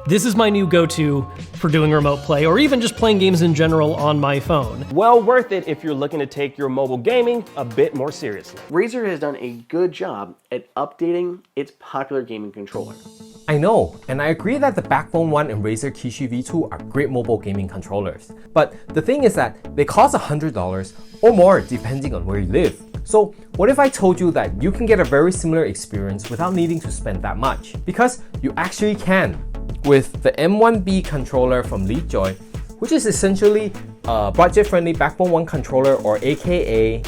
This is my new go-to for doing remote play, or even just playing games in general on my phone. Well worth it if you're looking to take your mobile gaming a bit more seriously. Razer has done a good job at updating its popular gaming controller. I know, and I agree that the Backbone 1 and Razer Kishi V2 are great mobile gaming controllers. But the thing is that they cost $100 or more depending on where you live. So what if I told you that you can get a very similar experience without needing to spend that much? Because you actually can. With the M1B controller from LeadJoy, which is essentially a budget-friendly Backbone 1 controller, or aka...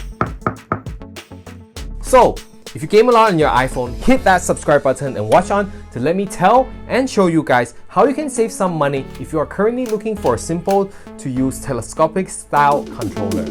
So, if you game a lot on your iPhone, hit that subscribe button and watch on to let me tell and show you guys how you can save some money if you are currently looking for a simple to use telescopic style controller.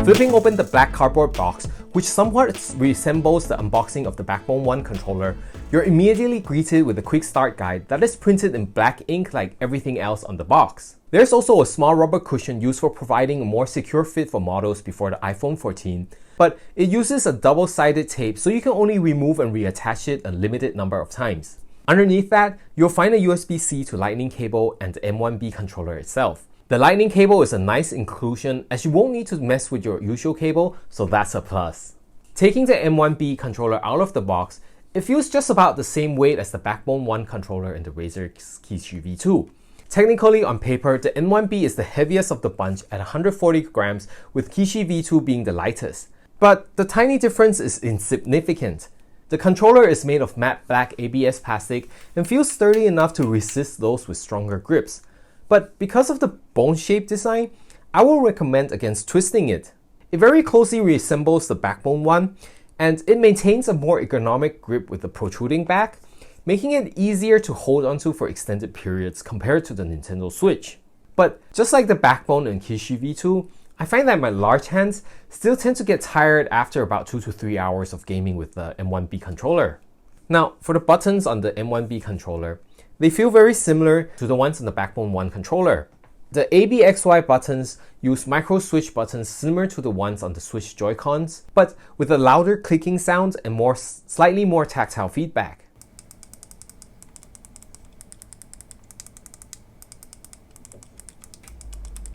Flipping open the black cardboard box, which somewhat resembles the unboxing of the Backbone 1 controller, you're immediately greeted with a quick start guide that is printed in black ink like everything else on the box. There's also a small rubber cushion used for providing a more secure fit for models before the iPhone 14, but it uses a double-sided tape so you can only remove and reattach it a limited number of times. Underneath that, you'll find a USB-C to Lightning cable and the M1B controller itself. The Lightning cable is a nice inclusion as you won't need to mess with your usual cable, so that's a plus. Taking the M1B controller out of the box, it feels just about the same weight as the Backbone 1 controller in the Razer Kishi V2. Technically, on paper, the M1B is the heaviest of the bunch at 140 grams, with Kishi V2 being the lightest. But the tiny difference is insignificant. The controller is made of matte black ABS plastic and feels sturdy enough to resist those with stronger grips. But because of the bone-shaped design, I will recommend against twisting it. It very closely resembles the Backbone 1, and it maintains a more ergonomic grip with the protruding back, making it easier to hold onto for extended periods compared to the Nintendo Switch. But just like the Backbone and Kishi V2, I find that my large hands still tend to get tired after about 2 to 3 hours of gaming with the M1B controller. Now, for the buttons on the M1B controller, they feel very similar to the ones on the Backbone 1 controller. The ABXY buttons use micro switch buttons similar to the ones on the Switch Joy-Cons, but with a louder clicking sound and slightly more tactile feedback.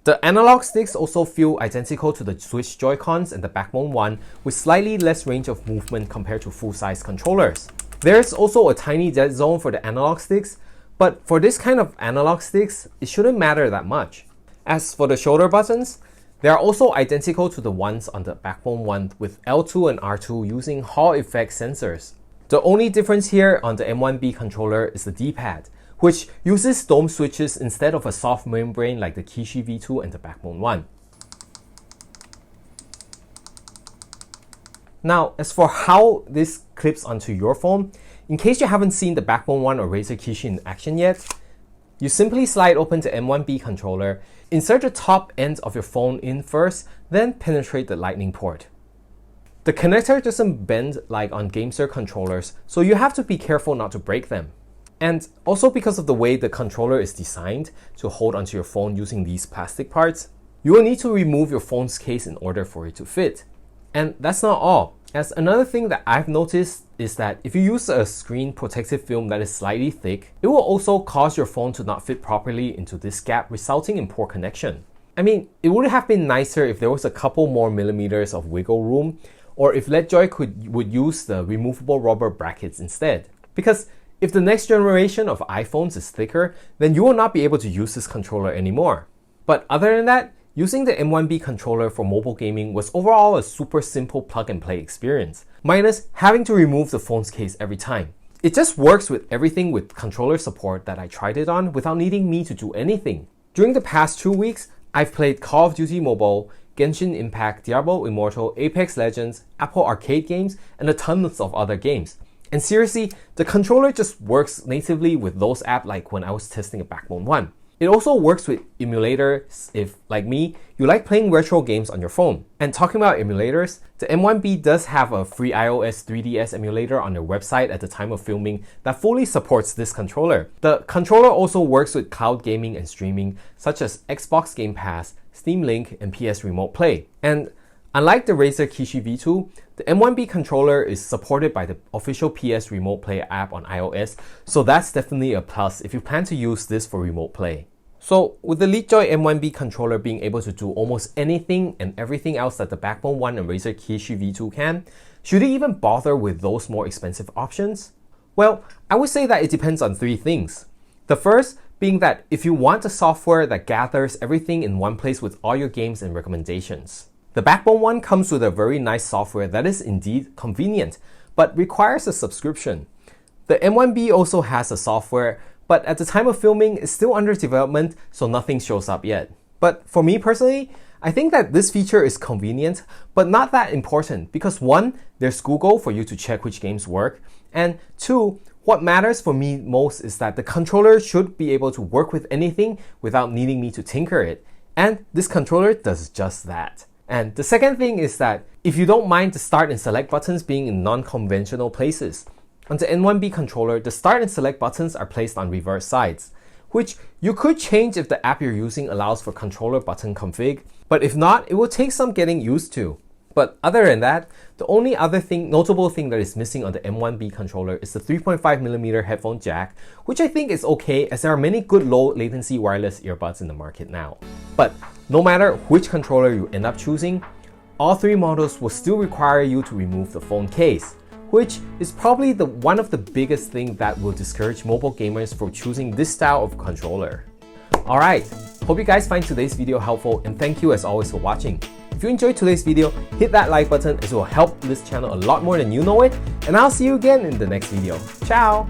The analog sticks also feel identical to the Switch Joy-Cons and the Backbone 1, with slightly less range of movement compared to full-size controllers. There's also a tiny dead zone for the analog sticks, but for this kind of analog sticks, it shouldn't matter that much. As for the shoulder buttons, they are also identical to the ones on the Backbone 1 with L2 and R2 using Hall effect sensors. The only difference here on the M1B controller is the D-pad, which uses dome switches instead of a soft membrane like the Kishi V2 and the Backbone 1. Now, as for how this clips onto your phone, in case you haven't seen the Backbone 1 or Razer Kishi in action yet, you simply slide open the M1B controller, insert the top end of your phone in first, then penetrate the Lightning port. The connector doesn't bend like on GameSir controllers, so you have to be careful not to break them. And also because of the way the controller is designed to hold onto your phone using these plastic parts, you will need to remove your phone's case in order for it to fit. And that's not all. As another thing that I've noticed is that if you use a screen protective film that is slightly thick, it will also cause your phone to not fit properly into this gap, resulting in poor connection. I mean, it would have been nicer if there was a couple more millimeters of wiggle room, or if LeadJoy would use the removable rubber brackets instead. Because if the next generation of iPhones is thicker, then you will not be able to use this controller anymore. But other than that, using the M1B controller for mobile gaming was overall a super simple plug-and-play experience, minus having to remove the phone's case every time. It just works with everything with controller support that I tried it on without needing me to do anything. During the past 2 weeks, I've played Call of Duty Mobile, Genshin Impact, Diablo Immortal, Apex Legends, Apple Arcade games, and a ton of other games. And seriously, the controller just works natively with those apps like when I was testing a Backbone 1. It also works with emulators if, like me, you like playing retro games on your phone. And talking about emulators, the M1B does have a free iOS 3DS emulator on their website at the time of filming that fully supports this controller. The controller also works with cloud gaming and streaming, such as Xbox Game Pass, Steam Link, and PS Remote Play. And Unlike the Razer Kishi V2, the M1B controller is supported by the official PS Remote Play app on iOS, so that's definitely a plus if you plan to use this for remote play. So with the LeadJoy M1B controller being able to do almost anything and everything else that the Backbone 1 and Razer Kishi V2 can, should you even bother with those more expensive options? Well, I would say that it depends on 3 things. The first being that if you want a software that gathers everything in one place with all your games and recommendations. The Backbone 1 comes with a very nice software that is indeed convenient, but requires a subscription. The M1B also has a software, but at the time of filming, it's still under development, so nothing shows up yet. But for me personally, I think that this feature is convenient, but not that important because 1, there's Google for you to check which games work, and 2, what matters for me most is that the controller should be able to work with anything without needing me to tinker it, and this controller does just that. And the second thing is that if you don't mind the start and select buttons being in non-conventional places, on the M1B controller, the start and select buttons are placed on reverse sides, which you could change if the app you're using allows for controller button config, but if not, it will take some getting used to. But other than that, the only other notable thing that is missing on the M1B controller is the 3.5mm headphone jack, which I think is okay as there are many good low latency wireless earbuds in the market now. But no matter which controller you end up choosing, all 3 models will still require you to remove the phone case, which is probably one of the biggest things that will discourage mobile gamers from choosing this style of controller. Alright, hope you guys find today's video helpful and thank you as always for watching. If you enjoyed today's video, hit that like button as it will help this channel a lot more than you know it, and I'll see you again in the next video. Ciao!